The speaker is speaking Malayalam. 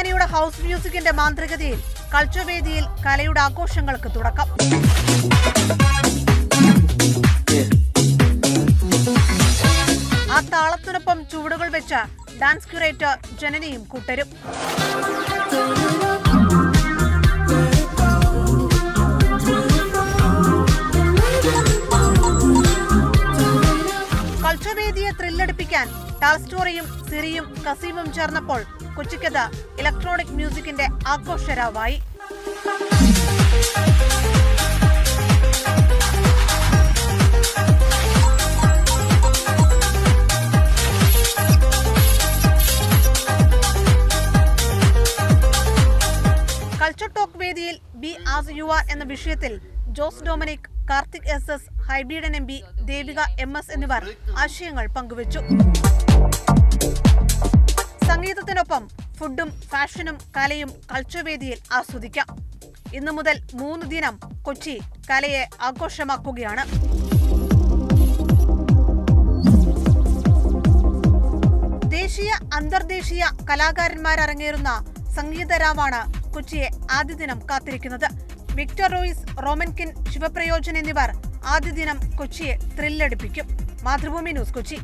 പൊന്നാനിയുടെ ഹൗസ് മ്യൂസിക്കിന്റെ മാന്ത്രികതയിൽ കൾച്ചർ വേദിയിൽ കലയുടെ ആഘോഷങ്ങൾക്ക് തുടക്കം. ആ താളത്തിനൊപ്പം ചുവടുകൾ വെച്ച ഡാൻസ് ക്യൂറേറ്റർ ജനനിയും കൂട്ടരും. കൾച്ചർ വേദിയെ ത്രില്ലടിപ്പിക്കാൻ ടാൾസ്റ്റോറിയും സിറിയും കസീമും ചേർന്നപ്പോൾ കൊച്ചിക്കത് ഇലക്ട്രോണിക് മ്യൂസിക്കിന്റെ ആഘോഷരാവായി. കൾച്ചർ ടോക്ക് വേദിയിൽ ബി ആസ് യു ആർ എന്ന വിഷയത്തിൽ Jose Dominic, Karthik SS, Hibi Eden MP, Devika MS എന്നിവർ ആശയങ്ങൾ പങ്കുവച്ചു. സംഗീതത്തിനൊപ്പം ഫുഡും ഫാഷനും കലയും കൾച്ചർ വേദിയിൽ ആസ്വദിക്കാം. ഇന്നു മുതൽ 3 ദിനം കൊച്ചി കലയെ ആഘോഷമാക്കുകയാണ്. ദേശീയ അന്തർദേശീയ കലാകാരന്മാരങ്ങേറുന്ന സംഗീതരാവാണ് കൊച്ചിയെ ആദ്യ ദിനം കാത്തിരിക്കുന്നത്. വിക്ടർ റോയിസ്, റോമൻകിൻ, ശിവപ്രയോജൻ എന്നിവർ ആദ്യ ദിനം കൊച്ചിയെ ത്രില്ലടിപ്പിക്കും. മാതൃഭൂമി ന്യൂസ്, കൊച്ചി.